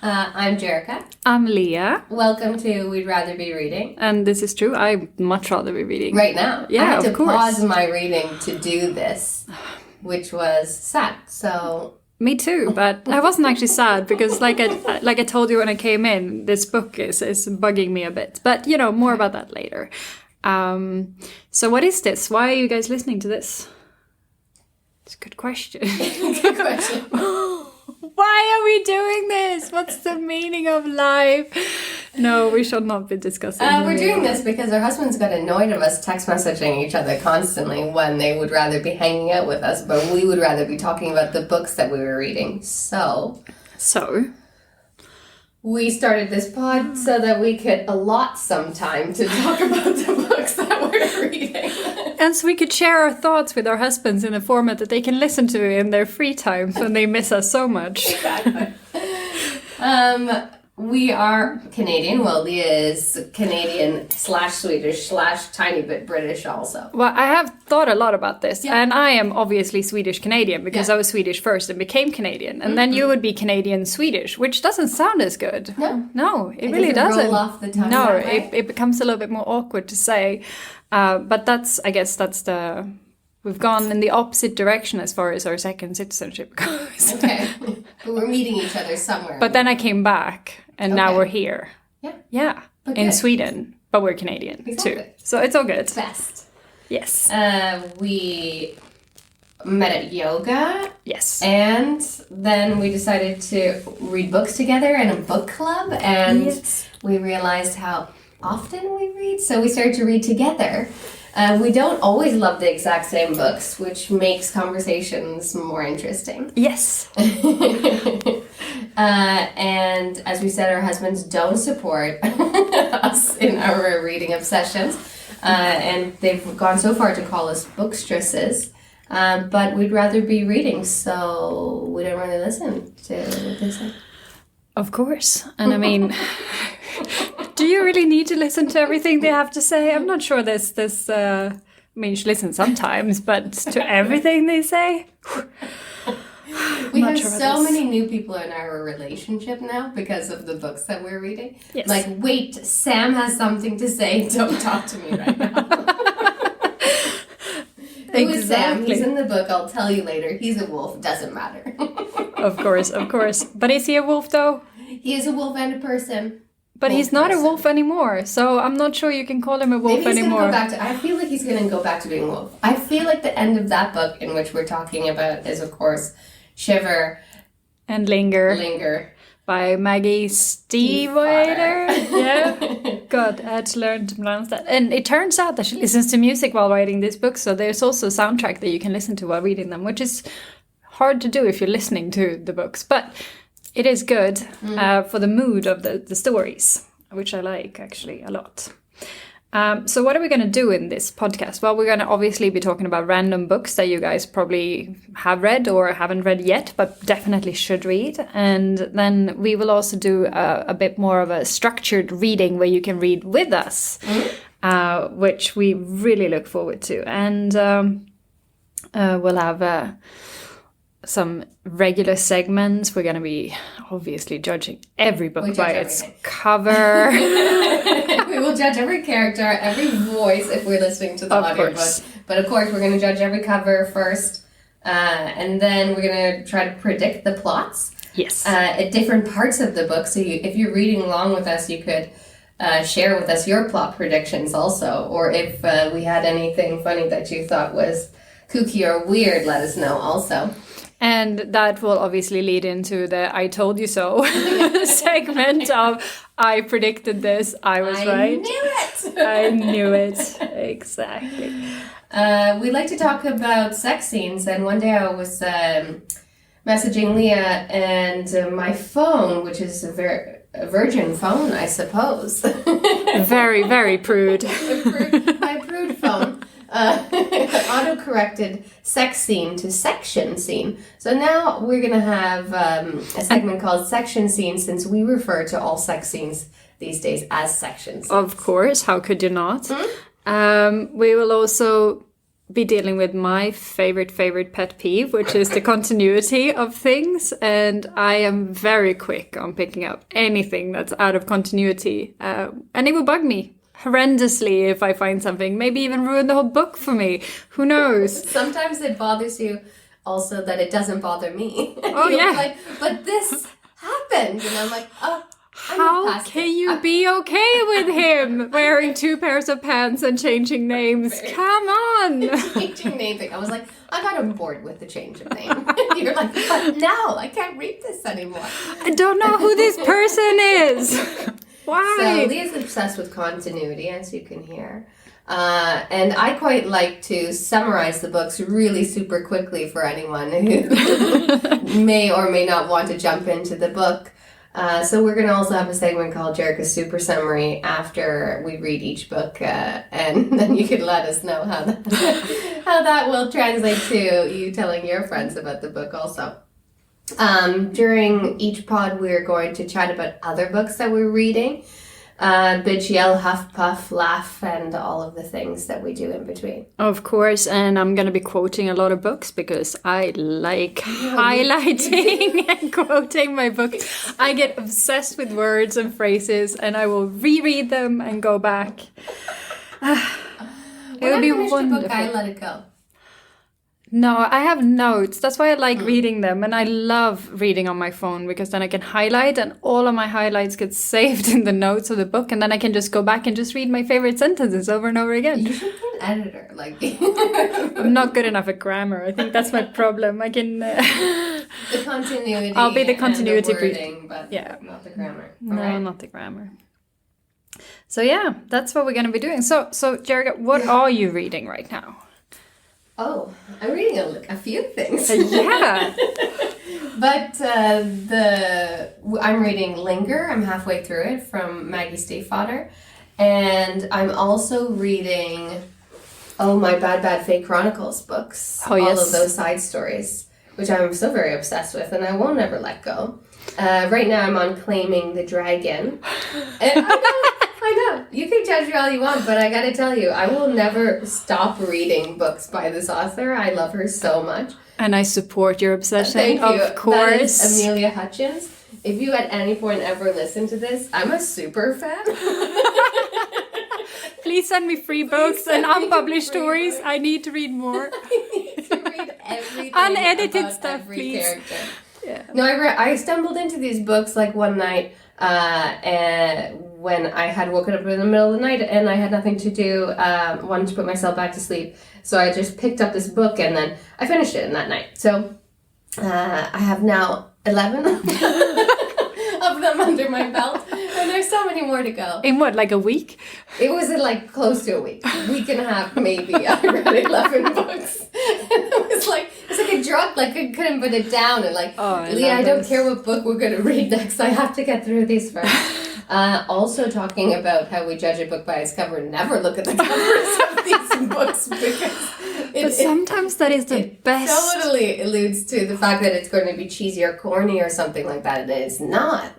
I'm Jerrica. I'm Lia. Welcome to We'd Rather Be Reading. And this is true. I'd much rather be reading. Right now. Yeah, I had to of course. pause my reading to do this, which was sad. So... Me too, but I wasn't actually sad because like I told you when I came in, this book is bugging me a bit. But, you know, more about that later. So what is this? Why are you guys listening to this? It's a good question. Good question. Why are we doing this? What's the meaning of life? No, we should not be discussing We're doing this because our husbands got annoyed of us text messaging each other constantly when they would rather be hanging out with us, but we would rather be talking about the books that we were reading. So we started this pod so that we could allot some time to talk about the books that we're reading. And so we could share our thoughts with our husbands in a format that they can listen to in their free times when they miss us so much. Exactly. We are Canadian. Well, Lia is Canadian/Swedish/tiny bit British also. Well, I have thought a lot about this. Yeah. And I am obviously Swedish-Canadian because I was Swedish first and became Canadian. And then you would be Canadian-Swedish, which doesn't sound as good. No, it really doesn't. Roll off the tongue. No, it becomes a little bit more awkward to say. But I guess that's we've gone in the opposite direction as far as our second citizenship goes. Okay. But we're meeting each other somewhere. But then I came back, and now we're here. Yeah. Yeah. In Sweden, but we're Canadian too. So it's all good. Best. Yes. We met at yoga. Yes. And then we decided to read books together in a book club. And we realized how often we read. So we started to read together. We don't always love the exact same books, which makes conversations more interesting. Yes. And as we said, our husbands don't support us in our reading obsessions. And they've gone so far to call us bookstresses. But we'd rather be reading, so we don't really listen to what they say. Of course. And I mean... Do you really need to listen to everything they have to say? I'm not sure there's I mean, you should listen sometimes, but to everything they say? We have so many new people in our relationship now because of the books that we're reading. Yes. Like, wait, Sam has something to say. Don't talk to me right now. Who is Sam? He's in the book. I'll tell you later. He's a wolf. Doesn't matter. Of course. But is he a wolf, though? He is a wolf and a person. But he's not a wolf anymore, so I'm not sure you can call him a wolf anymore. I feel like he's going to go back to being a wolf. I feel like the end of that book, in which we're talking about, is, of course, Shiver and Linger by Maggie Stiefvater. Yeah. God, I had to learn to pronounce that. And it turns out that she listens to music while writing this book, so there's also a soundtrack that you can listen to while reading them, which is hard to do if you're listening to the books. But... it is good for the mood of the stories, which I like actually a lot. So what are we going to do in this podcast? Well, we're going to obviously be talking about random books that you guys probably have read or haven't read yet, but definitely should read. And then we will also do a bit more of a structured reading where you can read with us, which we really look forward to. And we'll have... some regular segments. We're going to be obviously judging every book by its cover. We will judge every character, every voice if we're listening to the audiobook. But of course, we're going to judge every cover first. And then we're going to try to predict the plots. Yes. At different parts of the book. So if you're reading along with us, you could share with us your plot predictions also. Or if we had anything funny that you thought was kooky or weird, let us know also. And that will obviously lead into the I told you so segment of I predicted this, I was right. I knew it. Exactly. We like to talk about sex scenes, and one day I was messaging Lia, and my phone, which is a virgin phone, I suppose. Very, very prude. My prude phone. Auto-corrected sex scene to section scene. So now we're going to have a segment called Section Scene, since we refer to all sex scenes these days as sections. Of course, how could you not? We will also be dealing with my favorite pet peeve, which is the continuity of things. And I am very quick on picking up anything that's out of continuity. And it will bug me horrendously if I find something, maybe even ruin the whole book for me. Who knows? Sometimes it bothers you also that it doesn't bother me. Oh, yeah. Like, but this happened. And I'm like, oh. How can you be okay with him wearing 2 pairs of pants and changing names? Come on! Changing name thing. I was like, I got on board with the change of name. You're like, but no, I can't read this anymore. I don't know who this person is. Why? So Lia's obsessed with continuity, as you can hear. And I quite like to summarize the books really super quickly for anyone who may or may not want to jump into the book. So we're going to also have a segment called Jerrica's Super Summary after we read each book, and then you can let us know how that will translate to you telling your friends about the book also. During each pod, we're going to chat about other books that we're reading. Bitch, yell, huff, puff, laugh, and all of the things that we do in between. Of course, and I'm going to be quoting a lot of books because I like highlighting and quoting my books. I get obsessed with words and phrases, and I will reread them and go back. It would be wonderful. The book, I let it go. No, I have notes. That's why I like reading them. And I love reading on my phone because then I can highlight and all of my highlights get saved in the notes of the book. And then I can just go back and just read my favorite sentences over and over again. You should be an editor. I'm not good enough at grammar. I think that's my problem. I can... the continuity. I'll be the continuity and the wording, but not the grammar. No, not the grammar. So yeah, that's what we're going to be doing. So Jerrica, what are you reading right now? Oh, I'm reading a few things. Yeah. But I'm reading Linger. I'm halfway through it from Maggie Stiefvater. And I'm also reading, my Bad Fate Chronicles books. Oh, yes. All of those side stories, which I'm still very obsessed with, and I won't ever let go. Right now I'm on Claiming the Dragon. And I know. You can judge me all you want, but I gotta tell you, I will never stop reading books by this author. I love her so much. And I support your obsession, Thank you. of course. That is Amelia Hutchins. If you at any point ever listen to this, I'm a super fan. Please send me free books and unpublished stories. I need to read more. I need to read everything. Unedited about stuff, every please. Character. Yeah. No, I stumbled into these books like one night when I had woken up in the middle of the night and I had nothing to do, wanted to put myself back to sleep. So I just picked up this book and then I finished it in that night. So I have now 11 of them under my belt. And there's so many more to go. In what, like a week? It was like close to a week and a half maybe. I read 11 books. And it was like a drug, like I couldn't put it down. And like, Lia, I don't care what book we're going to read next. I have to get through these first. Also talking about how we judge a book by its cover. Never look at the covers of these books because sometimes that is the best. Totally alludes to the fact that it's going to be cheesy or corny or something like that. And it's not.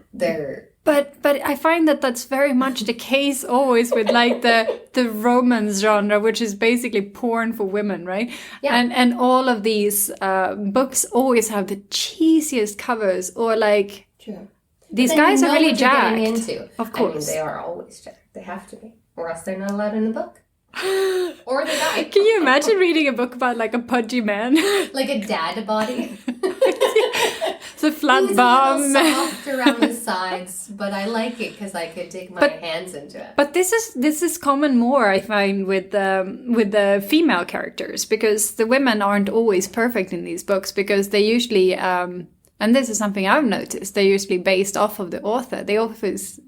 But I find that that's very much the case always with like the romance genre, which is basically porn for women, right? Yeah. And all of these books always have the cheesiest covers or like... True. These guys are really jacked. Into. Of course. I mean, they are always jacked. They have to be. Or else they're not allowed in the book. Or they die. Can you imagine reading a book about like a pudgy man? Like a dad body. It's a flat He's bum. a little soft around the sides, but I like it because I could dig my hands into it. But this is common more, I find, with the female characters, because the women aren't always perfect in these books because they usually, and this is something I've noticed, they're usually based off of the author. The authors,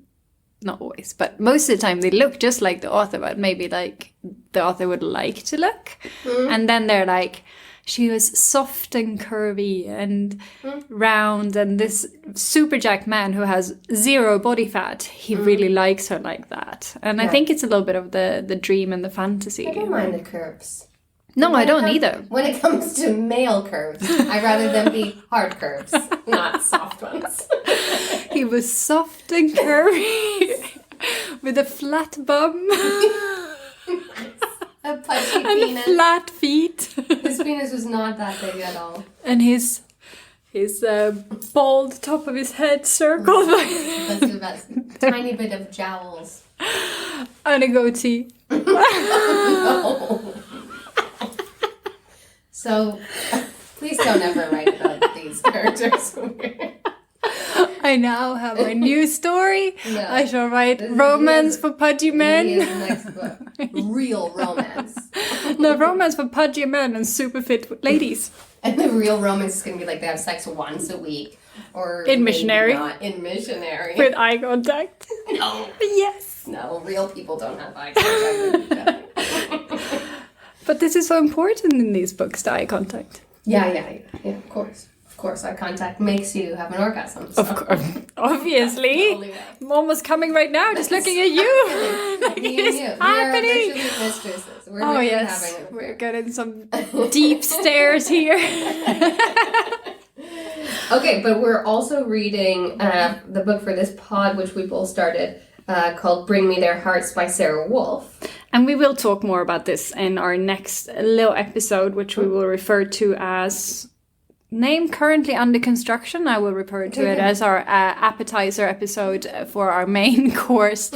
not always, but most of the time they look just like the author, but maybe like the author would like to look. And then they're like, she was soft and curvy and round, and this super jacked man who has 0 body fat, he really likes her like that. And I think it's a little bit of the dream and the fantasy. I don't mind the curves. No, I don't either. When it comes to male curves, I'd rather them be hard curves, not soft ones. He was soft and curvy with a flat bum. A pudgy and penis. flat feet. His penis was not that big at all. And his bald top of his head circled by... That's the best. Tiny bit of jowls. And a goatee. No. So, please don't ever write about these characters. I now have a new story. Yeah. I shall write romance for pudgy men. He is the next book. Real romance. No, romance for pudgy men and super fit ladies. And the real romance is going to be like they have sex once a week. Or in missionary. Not in missionary. With eye contact. No. Yes. No, real people don't have eye contact with each other. But this is so important in these books, the eye contact. Yeah, of course. Of course, eye contact makes you have an orgasm. So. Of course. Obviously. I'm almost coming right now, just looking at you. Like it's happening. We're visually mistresses. We're oh, really yes. having a We're getting some deep stares here. Okay, but we're also reading the book for this pod, which we both started, called Bring Me Their Hearts by Sarah Wolf. And we will talk more about this in our next little episode, which we will refer to as name currently under construction. I will refer to it as our appetizer episode for our main course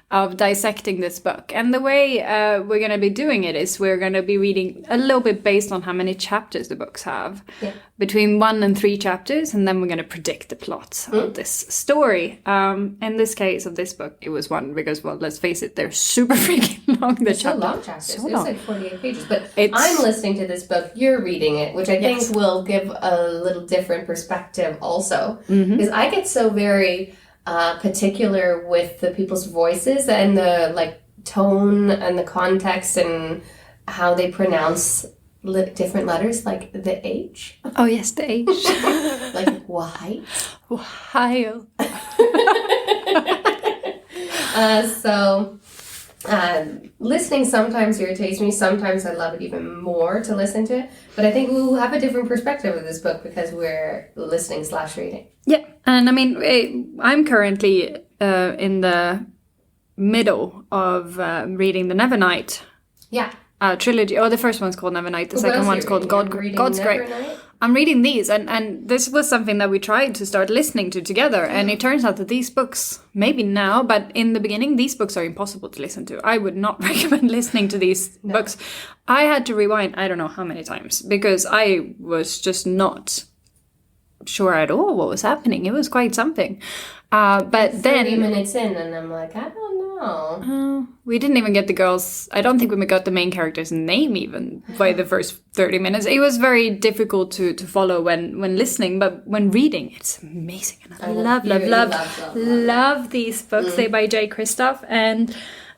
of dissecting this book. And the way we're going to be doing it is we're going to be reading a little bit based on how many chapters the books have. Yeah. Between 1 and 3 chapters, and then we're going to predict the plot of this story. In this case of this book, it was 1 because, well, let's face it, they're super freaking long. They're so long chapters. So it's long. like 48 pages. But I'm listening to this book, you're reading it, which I think will give a little different perspective also. Because I get so very particular with the people's voices and the like tone and the context and how they pronounce different letters, like the H. Oh, yes, the H. Like white. Ohio. Listening sometimes irritates me. Sometimes I love it even more to listen to it. But I think we'll have a different perspective of this book because we're listening/reading. Yeah, and I mean, I'm currently in the middle of reading the Nevernight. Yeah. Trilogy. Oh, the first one's called Nevernight. The second one's called God's Grave. I'm reading these, and this was something that we tried to start listening to together, and it turns out that these books, maybe now, but in the beginning, these books are impossible to listen to. I would not recommend listening to these books. I had to rewind, I don't know how many times, because I was just not sure at all what was happening. It was quite something. But 30 then... minutes in, and I'm like, I don't know. We didn't even get the girls... I don't think we got the main character's name even by the first 30 minutes. It was very difficult to follow when listening, but when reading, it's amazing. And I love these books. They're by J. Kristoff. And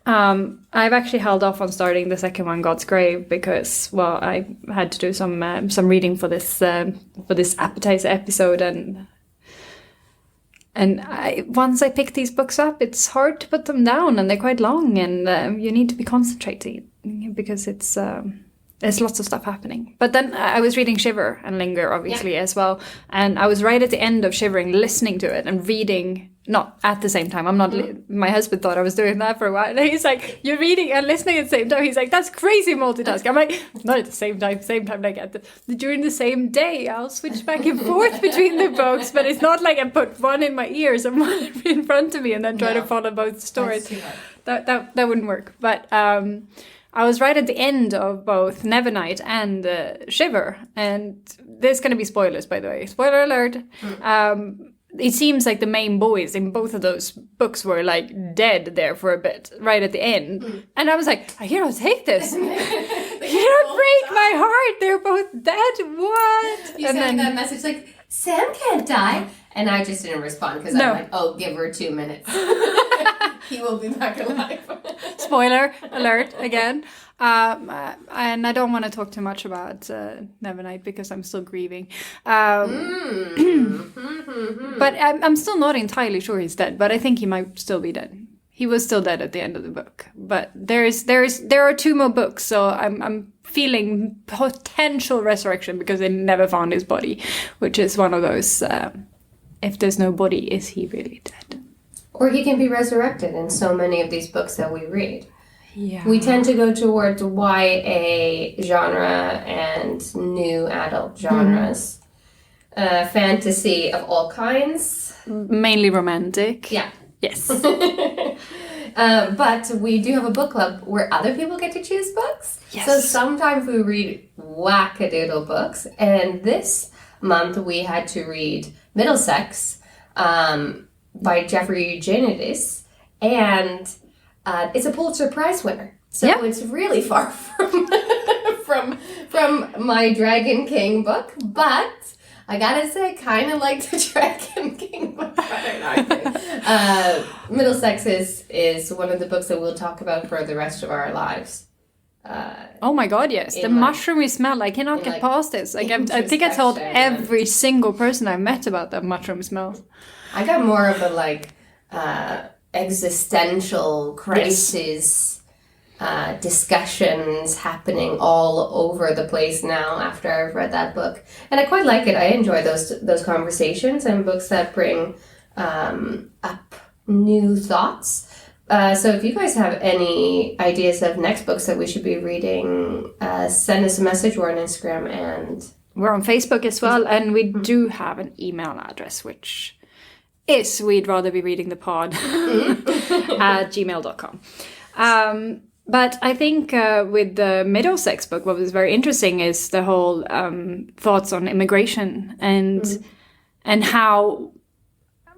I've actually held off on starting the second one, God's Grave, because, well, I had to do some reading for this appetizer episode, and once I pick these books up, it's hard to put them down, and they're quite long, and you need to be concentrating because there's lots of stuff happening. But then I was reading Shiver and Linger, obviously, as well, and I was right at the end of Shivering, listening to it and reading. Not at the same time. I'm not. My husband thought I was doing that for a while. And he's like, "You're reading and listening at the same time." He's like, "That's crazy multitasking." I'm like, "Not at the same time. Like during the same day, I'll switch back and forth between the books. But it's not like I put one in my ears and one in front of me and then try to follow both stories. That wouldn't work. But I was right at the end of both Nevernight and Shiver, and there's going to be spoilers, by the way. Spoiler alert. It seems like the main boys in both of those books were like dead there for a bit, right at the end. And I was like, I cannot take this. You don't break my heart. They're both dead. What? You sent me that message like, Sam can't die. And I just didn't respond because I'm like, oh, give her 2 minutes. He will be back alive. Spoiler alert again. And I don't want to talk too much about Nevernight because I'm still grieving. But I'm still not entirely sure he's dead. But I think he might still be dead. He was still dead at the end of the book. But there are 2 more books, so I'm feeling potential resurrection because they never found his body, which is one of those. If there's no body, is he really dead? Or he can be resurrected in so many of these books that we read. We tend to go towards YA genre and new adult genres. Fantasy of all kinds. Mainly romantic. Yeah. Yes. But we do have a book club where other people get to choose books. Yes. So sometimes we read wackadoodle books. And this month we had to read Middlesex by Jeffrey Eugenides. And it's a Pulitzer Prize winner. So it's really far from my Dragon King book. But I gotta say, I kind of like the Dragon King book better than I think. Middlesex is one of the books that we'll talk about for the rest of our lives. Oh my god, yes. The mushroomy smell. I cannot get past this. Like I think I told every single person I met about that mushroom smell. I got more of a existential crisis discussions happening all over the place now after I've read that book, and I quite like it. I enjoy those conversations and books that bring up new thoughts. So if you guys have any ideas of next books that we should be reading, send us a message. We're on Instagram and we're on Facebook as well, and we do have an email address, which is we'd rather be reading the pod at gmail.com. But I think with the Middlesex book, what was very interesting is the whole thoughts on immigration and how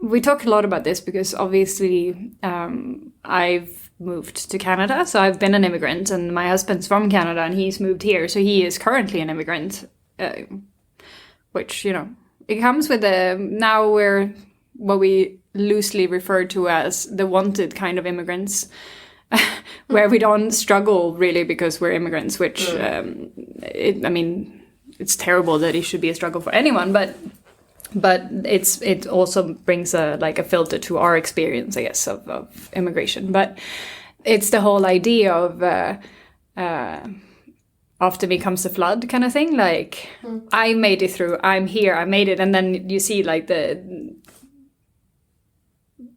we talk a lot about this because obviously I've moved to Canada, so I've been an immigrant, and my husband's from Canada and he's moved here, so he is currently an immigrant, which, you know, it comes with now we're what we loosely refer to as the wanted kind of immigrants. Where we don't struggle really because we're immigrants, which I mean, it's terrible that it should be a struggle for anyone, but it also brings a filter to our experience, I guess, of immigration. But it's the whole idea of after me comes the flood kind of thing. Like I made it through, I'm here, I made it, and then you see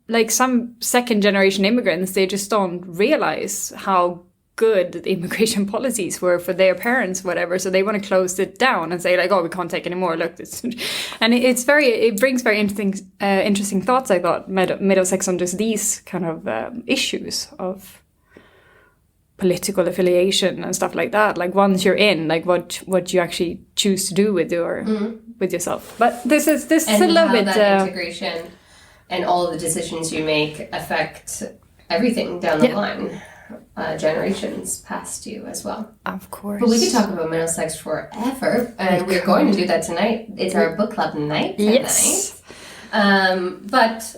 like some second generation immigrants, they just don't realize how good the immigration policies were for their parents, whatever. So they want to close it down and say like, oh, we can't take anymore. Look, this, and it brings very interesting thoughts. I thought Middlesex on just these kind of issues of political affiliation and stuff like that. Like once you're in, like what you actually choose to do with yourself. But this is a little bit integration. And all the decisions you make affect everything down the line, generations past you as well. Of course. But we could talk about Middlesex forever, and we're going to do that tonight. It's our book club night tonight. Yes. But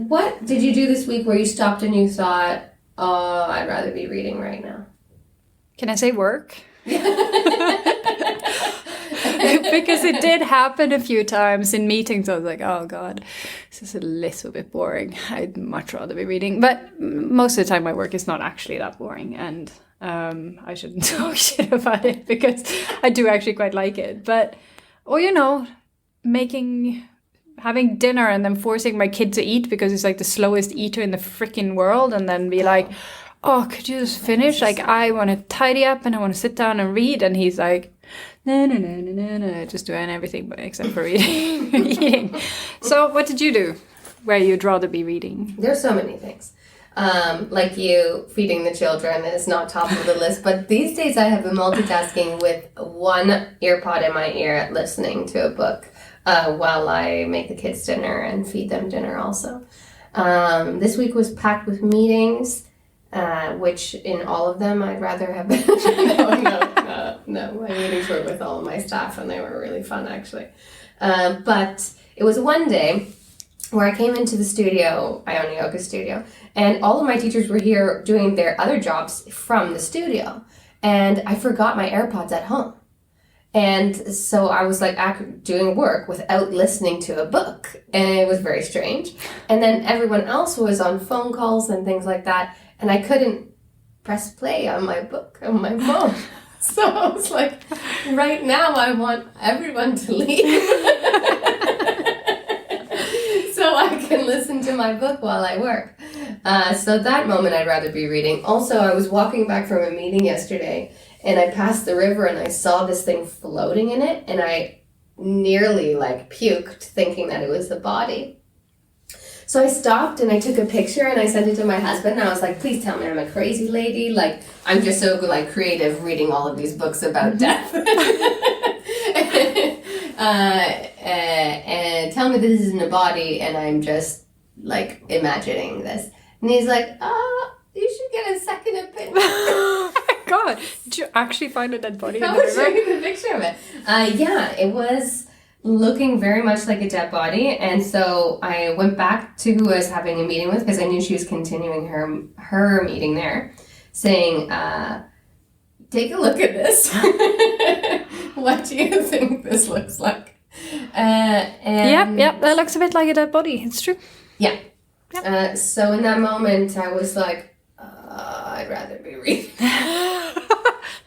what did you do this week where you stopped and you thought, oh, I'd rather be reading right now? Can I say work? Because it did happen a few times in meetings. I was like, oh God, this is a little bit boring. I'd much rather be reading. But most of the time my work is not actually that boring. And I shouldn't talk shit about it because I do actually quite like it. But, or, you know, having dinner and then forcing my kid to eat because he's like the slowest eater in the freaking world, and then be like, oh, could you just finish? Like, I want to tidy up and I want to sit down and read. And he's like, no, just doing everything except for eating. So what did you do where you'd rather be reading? There's so many things. Like you, feeding the children is not top of the list. But these days I have been multitasking with one earpod in my ear listening to a book while I make the kids dinner and feed them dinner also. This week was packed with meetings. Which in all of them I'd rather have been. No, my meetings were with all of my staff and they were really fun actually. But it was one day where I came into the studio, I own a yoga studio, and all of my teachers were here doing their other jobs from the studio. And I forgot my AirPods at home. And so I was like doing work without listening to a book. And it was very strange. And then everyone else was on phone calls and things like that. And I couldn't press play on my book, on my phone. So I was like, right now I want everyone to leave. So I can listen to my book while I work. So that moment I'd rather be reading. Also, I was walking back from a meeting yesterday and I passed the river and I saw this thing floating in it and I nearly like puked thinking that it was the body. So I stopped and I took a picture and I sent it to my husband and I was like, please tell me I'm a crazy lady. Like, I'm just so like creative reading all of these books about death. And tell me this isn't a body and I'm just like imagining this. And he's like, you should get a second opinion. Oh my God, did you actually find a dead body in the river? river? I'll show you the picture of it. Yeah, it was looking very much like a dead body, and so I went back to who I was having a meeting with because I knew she was continuing her meeting there, saying, take a look at this. What do you think this looks like? Yep, that looks a bit like a dead body. It's true. Yeah. Yep. So in that moment, I was like, I'd rather be reading.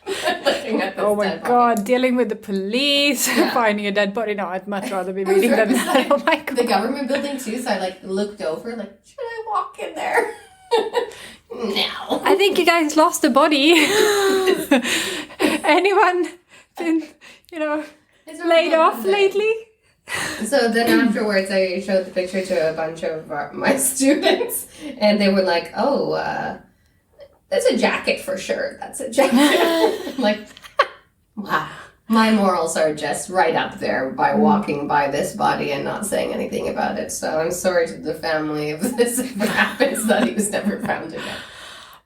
Looking at this oh my God, dealing with the police, finding a dead body. No, I'd much rather be reading than that. Like, oh my God. The government building too, so I like looked over, like, should I walk in there? No. I think you guys lost a body. Anyone been, laid off lately? So then afterwards, I showed the picture to a bunch of my students, and they were like, oh, that's a jacket for sure. That's a jacket. I'm like, wow. My morals are just right up there by walking by this body and not saying anything about it. So I'm sorry to the family if this ever happens that he was never found again.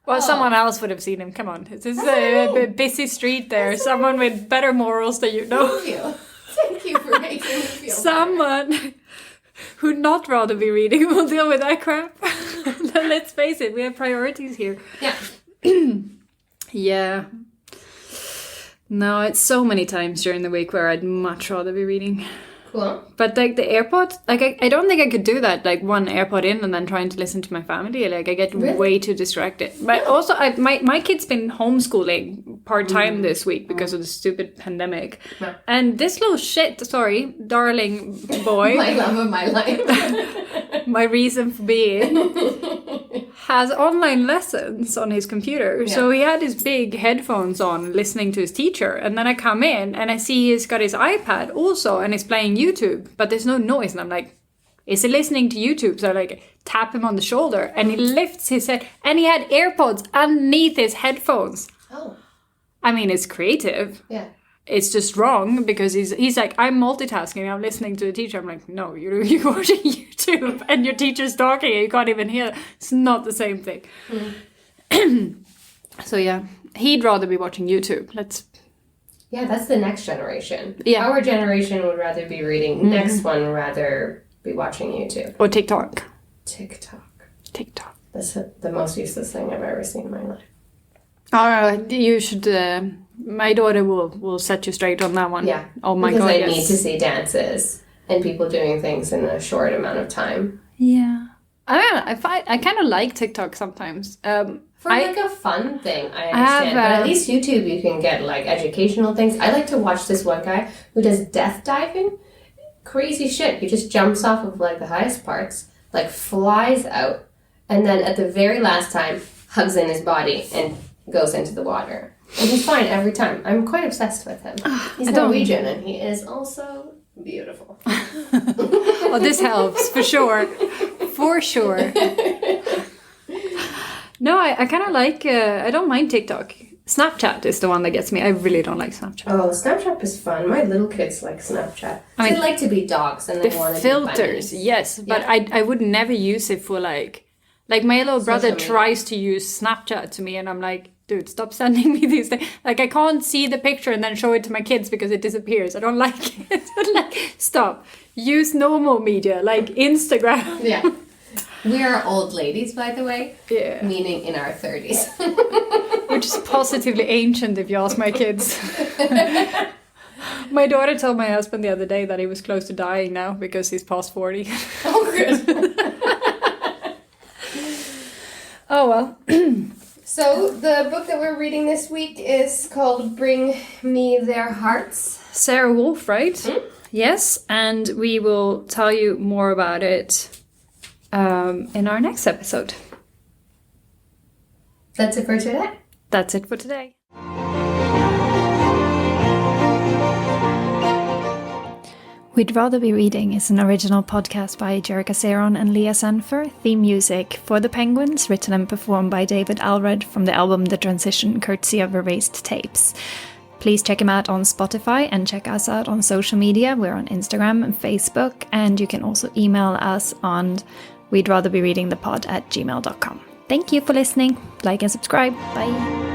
Well, someone else would have seen him. Come on. This is a busy street there. Someone with better morals than you know. Thank you. Thank you for making me feel someone who'd not rather be reading will deal with that crap. Let's face it, we have priorities here. Yeah. Yeah. No, it's so many times during the week where I'd much rather be reading. Cool. But like the AirPod, like I don't think I could do that. Like one AirPod in and then trying to listen to my family. Like I get way too distracted. But also, my kid's been homeschooling part-time this week because of the stupid pandemic. Yeah. And this little shit, darling boy. My love of my life. My reason for being. Has online lessons on his computer. Yeah. So he had his big headphones on listening to his teacher. And then I come in and I see he's got his iPad also and he's playing YouTube. But there's no noise. And I'm like, is he listening to YouTube? So I like tap him on the shoulder and he lifts his head. And he had AirPods underneath his headphones. Oh. I mean, it's creative. Yeah. It's just wrong because he's like, I'm multitasking. I'm listening to the teacher. I'm like, no, you're watching YouTube and your teacher's talking and you can't even hear. It's not the same thing. So yeah, he'd rather be watching YouTube. Yeah, that's the next generation. Yeah. Our generation would rather be reading. Mm-hmm. Next one would rather be watching YouTube. Or TikTok. TikTok. That's the most useless thing I've ever seen in my life. You should... my daughter will set you straight on that one. Yeah. Oh my God, yes. Because I need to see dances and people doing things in a short amount of time. Yeah. I kind of like TikTok sometimes. For like a fun thing, I understand. But at least YouTube, you can get like educational things. I like to watch this one guy who does death diving. Crazy shit. He just jumps off of like the highest parts, like flies out, and then at the very last time, hugs in his body and goes into the water. And he's fine every time. I'm quite obsessed with him. He's Norwegian and he is also beautiful. Well, this helps for sure. For sure. No, I kind of like, I don't mind TikTok. Snapchat is the one that gets me. I really don't like Snapchat. Oh, Snapchat is fun. My little kids like Snapchat. They like to be dogs and they want to be filters, yes. But I would never use it for like my little brother tries to use Snapchat to me and I'm like, dude, stop sending me these things. Like, I can't see the picture and then show it to my kids because it disappears. I don't like it. Like, stop. Use normal media, like Instagram. Yeah. We are old ladies, by the way. Yeah. Meaning in our 30s. Which is positively ancient, if you ask my kids. My daughter told my husband the other day that he was close to dying now because he's past 40. Oh, good. Oh, well. So, the book that we're reading this week is called Bring Me Their Hearts. Sarah Wolf, right? Mm-hmm. Yes, and we will tell you more about it in our next episode. That's it for today. That's it for today. We'd Rather Be Reading is an original podcast by Jerrica and Lia. Theme music for The Penguins, written and performed by David Allred from the album The Transition, courtesy of Erased Tapes. Please check him out on Spotify and check us out on social media. We're on Instagram and Facebook, and you can also email us on we'd rather be reading the pod @gmail.com. Thank you for listening. Like and subscribe. Bye.